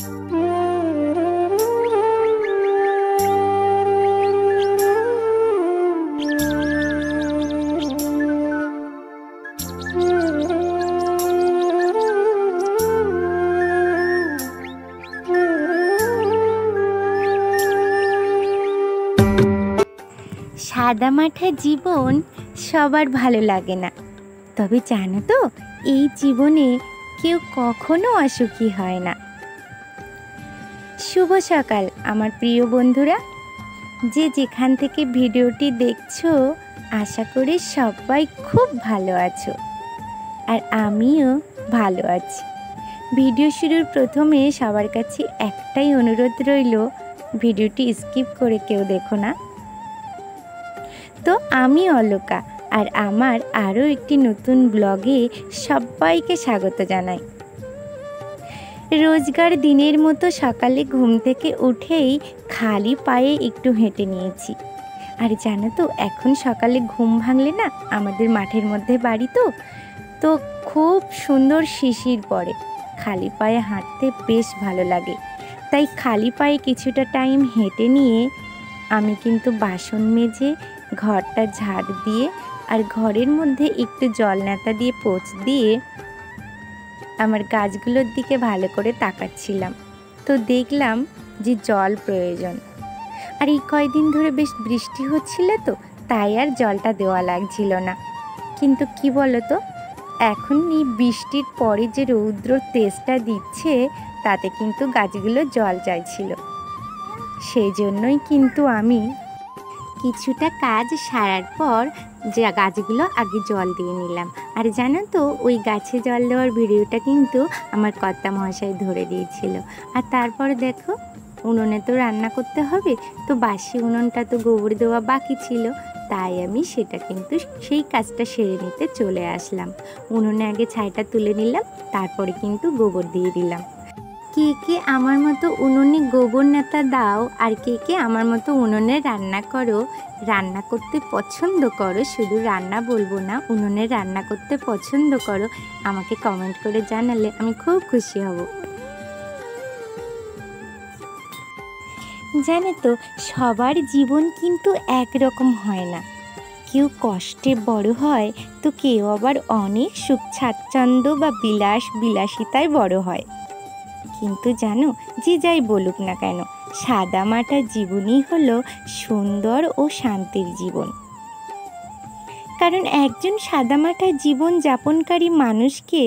সাদামাটা জীবন সবার ভালো লাগে না, তবে জানো তো এই জীবনে কেউ কখনো অসুখী হয় না। শুভ সকাল আমার প্রিয় বন্ধুরা, যে যেখান থেকে ভিডিওটি দেখছো, আশা করি সবাই খুব ভালো আছো আর আমিও ভালো আছি। ভিডিও শুরুর প্রথমে সবার কাছে একটাই অনুরোধ রইল, ভিডিওটি স্কিপ করে কেউ দেখো না। তো আমি অলকা আর আমার আরও একটি নতুন ব্লগে সবাইকে স্বাগত জানাই। রোজগার দিনের মতো সকালে ঘুম থেকে উঠেই খালি পায়ে একটু হেঁটে নিয়েছি। আর জানো তো এখন সকালে ঘুম ভাঙলে না, আমাদের মাঠের মধ্যে বাড়ি তো খুব সুন্দর শিশির পড়ে, খালি পায়ে হাঁটতে বেশ ভালো লাগে। তাই খালি পায়ে কিছুটা টাইম হেঁটে নিয়ে আমি কিন্তু বাসন মেজে ঘরটা ঝাড় দিয়ে আর ঘরের মধ্যে একটু জল ন্যাতা দিয়ে পোঁছ দিয়ে আমার গাছগুলোর দিকে ভালো করে তাকাচ্ছিলাম। তো দেখলাম যে জল প্রয়োজন, আর এই কয়দিন ধরে বেশ বৃষ্টি হচ্ছিল, তো তাই আর জলটা দেওয়া লাগছিল না। কিন্তু কি বলো তো, এখন এই বৃষ্টির পরে যে রৌদ্র তেজটা দিচ্ছে, তাতে কিন্তু গাছগুলো জল চাইছিল। সেই জন্যই কিন্তু আমি কিছুটা কাজ সারার পর যে গাছগুলো আগে জল দিয়ে নিলাম। আর জানো তো, ওই গাছে জল দেওয়ার ভিডিওটা কিন্তু আমার কর্তা মহাশয় ধরে দিয়েছিল। আর তারপরে দেখো, উনুনে তো রান্না করতে হবে, তো বাসি উনুনটা তো গোবর দেওয়া বাকি ছিল, তাই আমি সেটা কিন্তু সেই কাজটা সেরে নিতে চলে আসলাম। উনুনে আগে ছাইটা তুলে নিলাম, তারপরে কিন্তু গোবর দিয়ে দিলাম। কে কে আমার মতো উনুনে গোবর নেতা দাও, আর কে কে আমার মতো উনুনে রান্না করো, রান্না করতে পছন্দ করো, শুধু রান্না বলবো না, উনুনে রান্না করতে পছন্দ করো, আমাকে কমেন্ট করে জানালে আমি খুব খুশি হব। জানো তো, সবার জীবন কিন্তু একরকম হয় না। কেউ কষ্টে বড় হয়, তো কেউ আবার অনেক সুখ স্বাচ্ছন্দ্য বা বিলাসিতায় বড় হয়। কিন্তু জানো, যে যাই বলুক না কেন, সাদামাটা জীবনই হলো সুন্দর ও শান্তির জীবন। কারণ একজন সাদামাটা জীবন যাপনকারী মানুষকে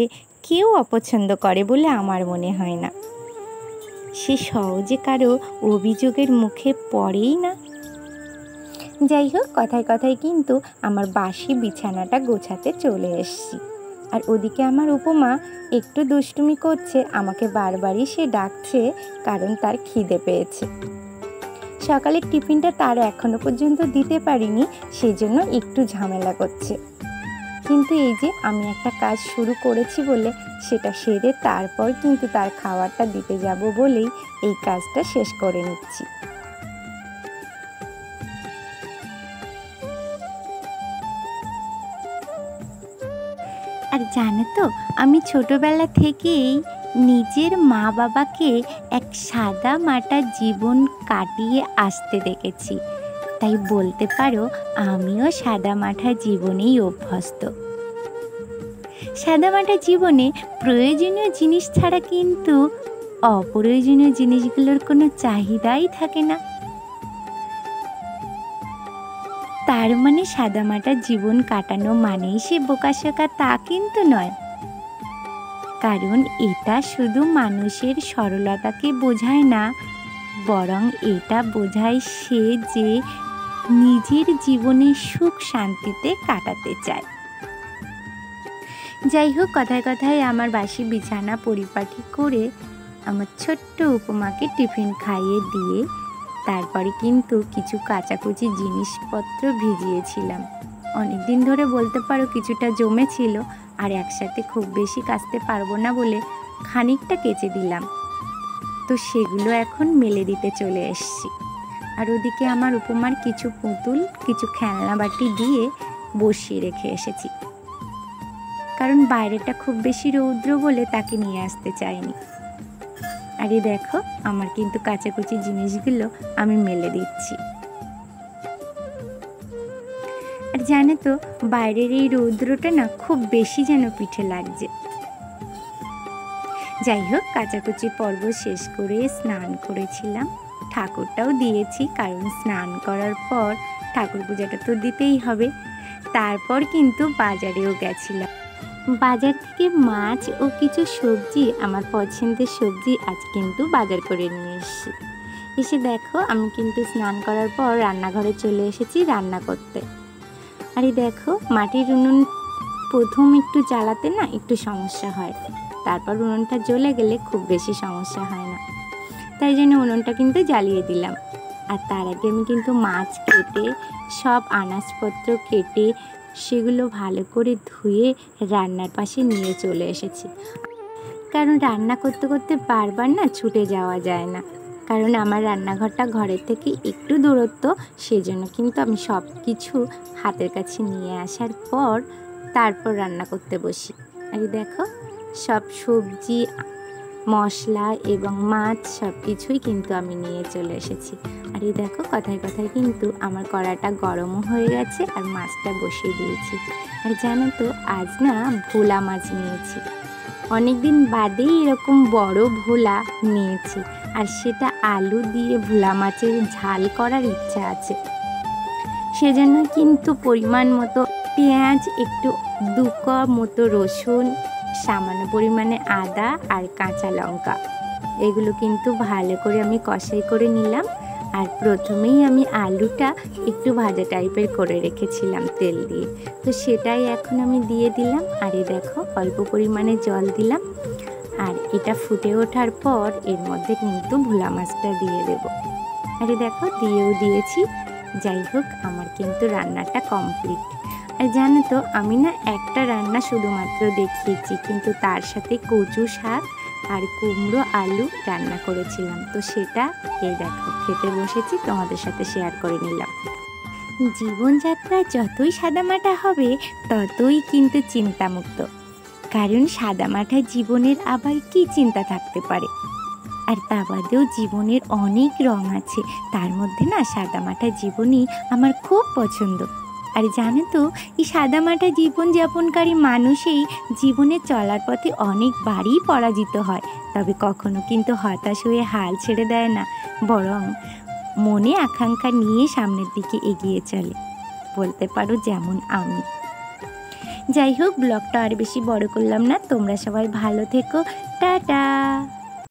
কেউ অপছন্দ করে বলে আমার মনে হয় না। সে সহজে কারো অভিযোগের মুখে পড়েই না। যাই হোক, কথায় কথায় কিন্তু আমার বাসি বিছানাটা গোছাতে চলে এসেছি। আর ওদিকে আমার উপমা একটু দুষ্টুমি করছে, আমাকে বারবারই সে ডাকছে, কারণ তার খিদে পেয়েছে। সকালের টিফিনটা তার এখনো পর্যন্ত দিতে পারিনি, সেজন্য একটু ঝামেলা করছে। কিন্তু এই যে আমি একটা কাজ শুরু করেছি বলে সেটা সেরে তারপর কিন্তু তার খাবারটা দিতে যাব বলেই এই কাজটা শেষ করে নিচ্ছি। আর জানো তো, আমি ছোটবেলা থেকেই নিজের মা বাবাকে এক সাদা মাটা জীবন কাটিয়ে আসতে দেখেছি, তাই বলতে পারো আমিও সাদা মাটা জীবনেই অভ্যস্ত। সাদা মাটা জীবনে প্রয়োজনীয় জিনিস ছাড়া কিন্তু অপ্রয়োজনীয় জিনিসগুলোর কোনো চাহিদাই থাকে না। তার মানে সাদামাটা জীবন কাটানো মানেই সে বোকাশোকা, তা কিন্তু নয়। কারণ এটা শুধু মানুষের সরলতাকে বোঝায় না, বরং এটা বোঝায় সে যে নিজের জীবনে সুখ শান্তিতে কাটাতে চায়। যাই হোক, কথায় কথায় আমার বাসি বিছানা পরিপাটি করে আমার ছোট্ট উপমাকে টিফিন খাইয়ে দিয়ে তারপরে কিন্তু কিছু কাচাকুচি জিনিসপত্র ভিজিয়েছিলাম। অনেক দিন ধরে বলতে পারো কিছুটা জমেছিল, আর একসাথে খুব বেশি কাচতে পারবো না বলে খানিকটা কেচে দিলাম। তো সেগুলো এখন মেলে দিতে চলে এসেছি। আর ওদিকে আমার উপমার কিছু পুতুল, কিছু খেলনা বাটি দিয়ে বসিয়ে রেখে এসেছি, কারণ বাইরেটা খুব বেশি রৌদ্র বলে তাকে নিয়ে আসতে চাইনি। আর এই দেখো আমার কিন্তু কাচাকুচি জিনিসগুলো আমি মেলে দিচ্ছি। আর জানো তো বাইরের এই রৌদ্রটা না খুব বেশি যেন পিঠে লাগছে। যাই হোক, কাচাকুচি পর্ব শেষ করে স্নান করেছিলাম, ঠাকুরটাও দিয়েছি, কারণ স্নান করার পর ঠাকুর পূজাটা তো দিতেই হবে। তারপর কিন্তু বাজারেও গেছিলাম। বাজার থেকে মাছ ও কিছু সবজি, আমার পছন্দের সবজি আজ কিন্তু বাজার করে নিয়ে এসেছি। এসে দেখো আমি কিন্তু স্নান করার পর রান্নাঘরে চলে এসেছি রান্না করতে। আর এই দেখো মাটির উনুন প্রথম একটু জ্বালাতে না একটু সমস্যা হয়, তারপর উনুনটা জ্বলে গেলে খুব বেশি সমস্যা হয় না, তাই জন্য উনুনটা কিন্তু জ্বালিয়ে দিলাম। আর তার আগে আমি কিন্তু মাছ কেটে সব আনাজপত্র কেটে সেগুলো ভালো করে ধুয়ে রান্নার পাশে নিয়ে চলে এসেছি। কারণ রান্না করতে করতে বারবার না ছুটে যাওয়া যায় না, কারণ আমার রান্নাঘরটা ঘরের থেকে একটু দূরত্ব, সেজন্য কিন্তু আমি সব কিছু হাতের কাছে নিয়ে আসার পর তারপর রান্না করতে বসি। আর দেখো সব সবজি, মশলা এবং মাছ সব কিছুই কিন্তু আমি নিয়ে চলে এসেছি। আর এই দেখো কথায় কথায় কিন্তু আমার কড়াটা গরমও হয়ে গেছে আর মাছটা বসিয়ে দিয়েছি। আর জানো তো আজ না ভোলা মাছ নিয়েছি, অনেক দিন বাদেই এরকম বড় ভোলা নিয়েছি, আর সেটা আলু দিয়ে ভোলা মাছের ঝাল করার ইচ্ছা আছে। সেজন্য কিন্তু পরিমাণ মতো পেঁয়াজ, একটু 2 কোয়া মতো রসুন, সামান্য পরিমাণে আদা আর কাঁচা লঙ্কা, এগুলো কিন্তু ভালো করে আমি কষাই করে নিলাম। আর প্রথমেই আমি আলুটা একটু ভাজা টাইপের করে রেখেছিলাম তেল দিয়ে, তো সেটাই এখন আমি দিয়ে দিলাম। আর এই দেখো অল্প পরিমাণে জল দিলাম, আর এটা ফুটে ওঠার পর এর মধ্যে কিন্তু ভোলা মাছটা দিয়ে দেব। আর দেখো দিয়েও দিয়েছি। যাই হোক আমার কিন্তু রান্নাটা কমপ্লিট। আর জানো তো আমি না একটা রান্না শুধুমাত্র দেখিয়েছি, কিন্তু তার সাথে কচু শাক আর কুমড়ো আলু রান্না করেছিলাম, তো সেটা এই দেখো খেতে বসেছি, তোমাদের সাথে শেয়ার করে নিলাম। জীবনযাত্রা যতই সাদামাটা হবে ততই কিন্তু চিন্তামুক্ত, কারণ সাদামাটা জীবনের আবার কি চিন্তা থাকতে পারে। আর তা বাদেও জীবনের অনেক রং আছে, তার মধ্যে না সাদামাটা জীবনই আমার খুব পছন্দ। আর জানো তো এই সাদামাটা জীবনযাপনকারী মানুষই জীবনে চলার পথে অনেকবারই পরাজিত হয়, তবে কখনো কিন্তু হতাশ হয়ে হাল ছেড়ে দেয় না, বরং মনে আকাঙ্ক্ষা নিয়ে সামনের দিকে এগিয়ে চলে, বলতে পারো যেমন আমি। যাই হোক ব্লগটা আর বেশি বড় করলাম না, তোমরা সবাই ভালো থেকো, টাটা।